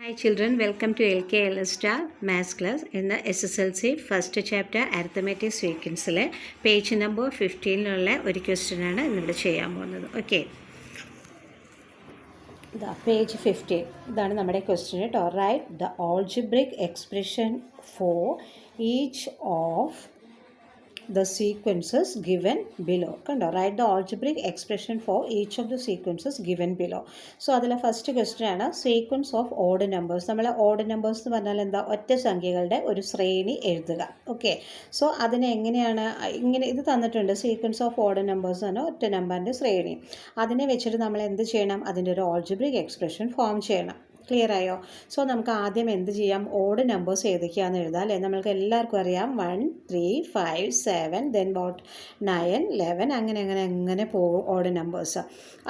Hi children, welcome to LKL Star Maths class in the SSLC first chapter Arithmetic Sequence page number 15 ഒരു question ആണ് ഇന്നിവിടെ ചെയ്യാൻ പോകുന്നത്. Okay, page 15 ഇതാണ് നമ്മുടെ ക്വസ്റ്റ്യൻ കേട്ടോ. Write the algebraic expression for each of the sequences given below. കണ്ടോ, write the algebraic expression for each of the sequences given below. So അതിലെ ഫസ്റ്റ് ക്വസ്റ്റ്യൻ ആണ് സീക്വൻസ് ഓഫ് ഓഡ് നമ്പേഴ്സ്. നമ്മൾ odd numbers എന്ന് പറഞ്ഞാൽ എന്താ, ഒറ്റ സംഖ്യകളുടെ ഒരു ശ്രേണി എഴുതുക. ഓക്കെ, സോ അതിനെ എങ്ങനെയാണ്, ഇങ്ങനെ ഇത് തന്നിട്ടുണ്ട്, സീക്വൻസ് ഓഫ് ഓഡ് നമ്പേഴ്സ് ആണ് ഒറ്റ നമ്പറിൻ്റെ ശ്രേണി. അതിനെ വെച്ചിട്ട് നമ്മൾ എന്ത് ചെയ്യണം, അതിൻ്റെ ഒരു algebraic expression ഫോം ചെയ്യണം. ക്ലിയർ ആയോ? സോ നമുക്ക് ആദ്യം എന്ത് ചെയ്യാം, ഓഡ് നമ്പേഴ്സ് ഏതൊക്കെയാണെന്ന് എഴുതാം അല്ലേ. നമ്മൾക്ക് എല്ലാവർക്കും അറിയാം 1 3 5 7 ദെൻ വാട്ട് 9 11 അങ്ങനെ പോകും ഓഡ് നമ്പേഴ്സ്.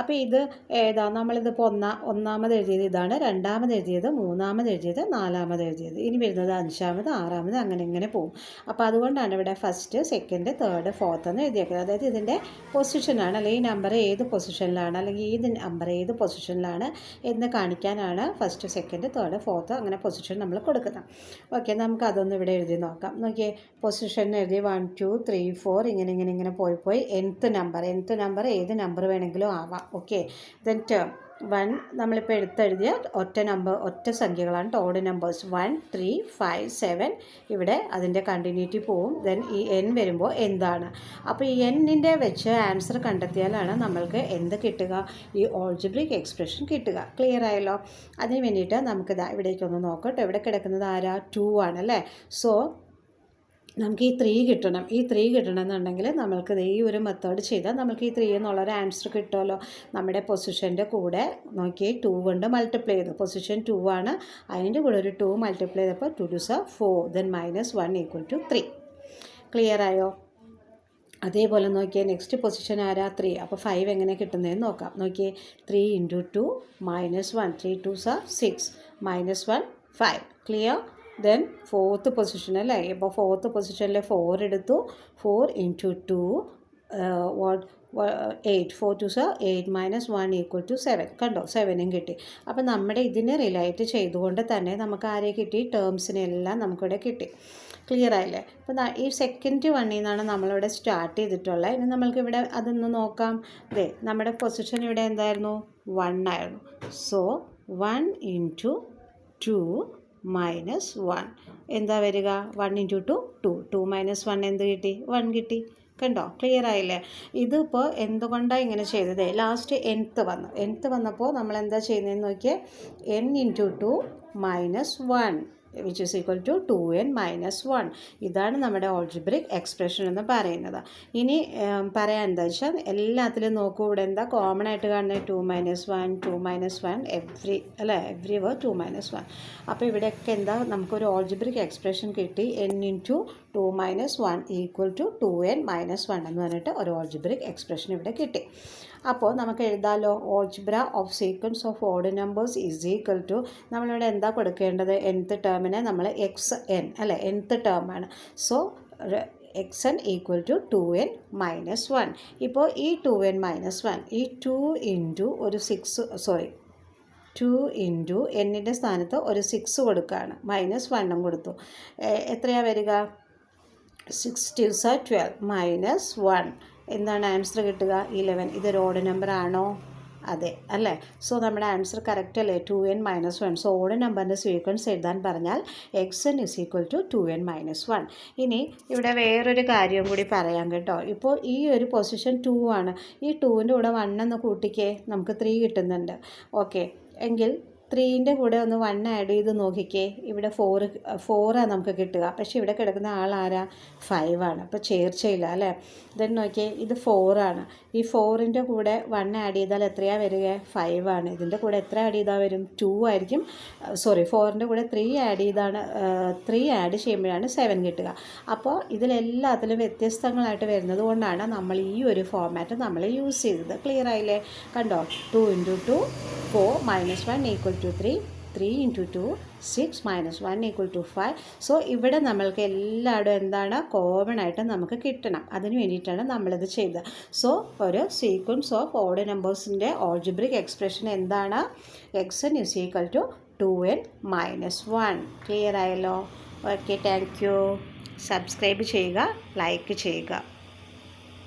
അപ്പോൾ ഇത് ഏതാ, നമ്മളിതിപ്പോൾ ഒന്നാമത് എഴുതിയത് ഇതാണ്, രണ്ടാമത് എഴുതിയത്, മൂന്നാമത് എഴുതിയത്, നാലാമത് എഴുതിയത്, ഇനി വരുന്നത് അഞ്ചാമത്, ആറാമത്, അങ്ങനെ പോകും. അപ്പോൾ അതുകൊണ്ടാണ് ഇവിടെ ഫസ്റ്റ് സെക്കൻഡ് തേർഡ് ഫോർത്ത് എന്ന് എഴുതിയേക്കുന്നത്. അതായത് ഇതിൻ്റെ പൊസിഷനാണ്, അല്ലെങ്കിൽ ഈ നമ്പർ ഏത് പൊസിഷനിലാണ്, അല്ലെങ്കിൽ ഈ നമ്പർ ഏത് പൊസിഷനിലാണ് എന്ന് കാണിക്കാനാണ് ഫസ്റ്റ് സെക്കൻഡ് തേർഡ് ഫോർത്ത് അങ്ങനെ പൊസിഷൻ നമ്മൾ കൊടുക്കുന്നത്. ഓക്കെ, നമുക്ക് അതൊന്ന് ഇവിടെ എഴുതി നോക്കാം. നോക്കിയേ, പൊസിഷൻ എഴുതി 1 2 3 4 ഇങ്ങനെ പോയി nth നമ്പർ ഏത് നമ്പർ വേണമെങ്കിലും ആവാം. ഓക്കെ, ദെൻ ടേം 1 നമ്മളിപ്പോൾ എടുത്തെഴുതിയ ഒറ്റ സംഖ്യകളാണ് ഓഡ് നമ്പേഴ്സ് 1 3 5 7. ഇവിടെ അതിൻ്റെ കണ്ടിന്യൂറ്റി പോവും. ദെൻ ഈ n വരുമ്പോൾ എന്താണ്, അപ്പോൾ ഈ എന്നിൻ്റെ വെച്ച് ആൻസർ കണ്ടെത്തിയാലാണ് നമ്മൾക്ക് എന്ത് കിട്ടുക, ഈ algebraic എക്സ്പ്രഷൻ കിട്ടുക. ക്ലിയർ ആയല്ലോ? അതിന് വേണ്ടിയിട്ട് നമുക്ക് ഇവിടേക്കൊന്ന് നോക്കട്ടെ. ഇവിടെ കിടക്കുന്നത് ആരാ, 2 ആണല്ലേ. സോ നമുക്ക് ഈ 3 കിട്ടണം. ഈ 3 കിട്ടണമെന്നുണ്ടെങ്കിൽ നമ്മൾക്ക് ഈ ഒരു മെത്തേഡ് ചെയ്താൽ നമുക്ക് ഈ 3 എന്നുള്ളൊരു ആൻസർ കിട്ടുമല്ലോ. നമ്മുടെ പൊസിഷൻ്റെ കൂടെ നോക്കി 2 കൊണ്ട് മൾട്ടിപ്ലൈ ചെയ്തു. പൊസിഷൻ 2 ആണ്, അതിൻ്റെ കൂടെ ഒരു 2 മൾട്ടിപ്ലൈ ചെയ്തപ്പോൾ 2 2 are 4 ദെൻ -1 = 3. ക്ലിയർ ആയോ? അതേപോലെ നോക്കിയാൽ നെക്സ്റ്റ് പൊസിഷൻ ആരാ, 3. അപ്പോൾ 5 എങ്ങനെ കിട്ടുന്നതെന്ന് നോക്കാം. നോക്കിയേ, 3 × 2 -1 3 2s are 6 -1 5. Clear? Then fourth position അല്ലേ. ഇപ്പോൾ ഫോർത്ത് പൊസിഷനിൽ 4 എടുത്തു. 4 × 2 8 4 2s are 8 -1 = 7. കണ്ടോ, 7ഉം കിട്ടി. അപ്പോൾ നമ്മുടെ ഇതിനെ റിലേറ്റ് ചെയ്തുകൊണ്ട് തന്നെ നമുക്ക് ആരെ കിട്ടി, ടേംസിനെല്ലാം നമുക്കിവിടെ കിട്ടി. ക്ലിയർ ആയില്ലേ? അപ്പോൾ ഈ സെക്കൻഡ് വണ്ണിൽ നിന്നാണ് നമ്മളിവിടെ സ്റ്റാർട്ട് ചെയ്തിട്ടുള്ളത്. ഇനി നമ്മൾക്കിവിടെ അതൊന്ന് നോക്കാം. അതെ, നമ്മുടെ പൊസിഷൻ ഇവിടെ എന്തായിരുന്നു, 1 ആയിരുന്നു. സോ 1 × 2 -1 എന്താ വരിക, 1 × 2 2 2 -1 എന്ത് കിട്ടി, 1 കിട്ടി. കണ്ടോ, ക്ലിയർ ആയില്ലേ? ഇതിപ്പോൾ എന്തുകൊണ്ടാണ് ഇങ്ങനെ ചെയ്തത്, ലാസ്റ്റ് nth വന്നപ്പോൾ നമ്മൾ എന്താ ചെയ്യുന്നതെന്ന് നോക്കിയേ, n × 2 -1 which is equal to 2n - 1. ഇതാണ് നമ്മുടെ algebraic എക്സ്പ്രഷൻ എന്ന് പറയുന്നത്. ഇനി പറയാൻ എന്താ വെച്ചാൽ, എല്ലാത്തിലും നോക്കൂ, ഇവിടെ എന്താ കോമൺ ആയിട്ട് കാണുന്നത്, 2 -1 2 -1 എവ്രി വർ 2 -1. അപ്പോൾ ഇവിടെയൊക്കെ എന്താ, നമുക്കൊരു algebraic എക്സ്പ്രഷൻ കിട്ടി, n × 2 -1 = 2n - 1 എന്ന് പറഞ്ഞിട്ട് ഒരു algebraic എക്സ്പ്രഷൻ ഇവിടെ കിട്ടി. അപ്പോൾ നമുക്ക് എഴുതാമല്ലോ, algebra of sequence of odd numbers is equal to, നമ്മളിവിടെ എന്താ കൊടുക്കേണ്ടത്, nth ടേമിനെ നമ്മൾ xn അല്ലേ, nth ടേമാണ്. So xn = 2n - 1. ഇപ്പോൾ ഈ 2n - 1 ഈ 2 × ഒരു 2 × എന്നിൻ്റെ സ്ഥാനത്ത് ഒരു 6 കൊടുക്കുകയാണ്, -1ഉം കൊടുത്തു. എത്രയാണ് വരിക, 6 2s are 12 -1 എന്താണ് ആൻസർ കിട്ടുക, 11. ഇതൊരു ഓഡ് നമ്പർ ആണോ, അതെ അല്ലേ. സോ നമ്മുടെ ആൻസർ കറക്റ്റ് അല്ലേ, 2n - 1. സോ ഓഡ് നമ്പറിൻ്റെ സീക്വൻസ് എഴുതാൻ പറഞ്ഞാൽ xn = 2n - 1. ഇനി ഇവിടെ വേറൊരു കാര്യം കൂടി പറയാം കേട്ടോ. ഇപ്പോൾ ഈ ഒരു പൊസിഷൻ 2 ആണ്, ഈ 2ൻ്റെ കൂടെ 1 എന്ന് കൂട്ടിക്കേ, നമുക്ക് 3 കിട്ടുന്നുണ്ട്. ഓക്കെ, എങ്കിൽ 3ൻ്റെ കൂടെ ഒന്ന് 1 ആഡ് ചെയ്ത് നോക്കിക്കേ, ഇവിടെ 4 നമുക്ക് കിട്ടുക. പക്ഷേ ഇവിടെ കിടക്കുന്ന ആളാരാ, 5 ആണ്. അപ്പോൾ ചേർച്ചയില്ല അല്ലേ. ദെൻ നോക്കിയേ, ഇത് 4 ആണ്. ഈ 4ൻ്റെ കൂടെ 1 ആഡ് ചെയ്താൽ എത്രയാണ് വരിക, 5 ആണ്. ഇതിൻ്റെ കൂടെ എത്ര ആഡ് ചെയ്താൽ വരും, 2 ആയിരിക്കും. 4ൻ്റെ കൂടെ 3 ആഡ് ചെയ്യുമ്പോഴാണ് 7 കിട്ടുക. അപ്പോൾ ഇതിലെല്ലാത്തിലും വ്യത്യസ്തങ്ങളായിട്ട് വരുന്നത് കൊണ്ടാണ് നമ്മൾ ഈ ഒരു ഫോർമാറ്റ് നമ്മൾ യൂസ് ചെയ്തത്. ക്ലിയർ ആയില്ലേ? കണ്ടോ, 2 × 2 4 -1 = 3 3 × 2 6 -1 = 5. സോ ഇവിടെ നമ്മൾക്ക് എല്ലായിടും എന്താണ്, കോമൺ ആയിട്ട് നമുക്ക് കിട്ടണം. അതിന് വേണ്ടിയിട്ടാണ് നമ്മളിത് ചെയ്തത്. സോ ഒരു സീക്വൻസ് ഓഫ് ഓഡ് നമ്പേഴ്സിൻ്റെ algebraic എക്സ്പ്രഷൻ എന്താണ്, xn = 2n-1. ക്ലിയർ ആയല്ലോ? Okay, thank you. സബ്സ്ക്രൈബ് ചെയ്യുക, ലൈക്ക് ചെയ്യുക.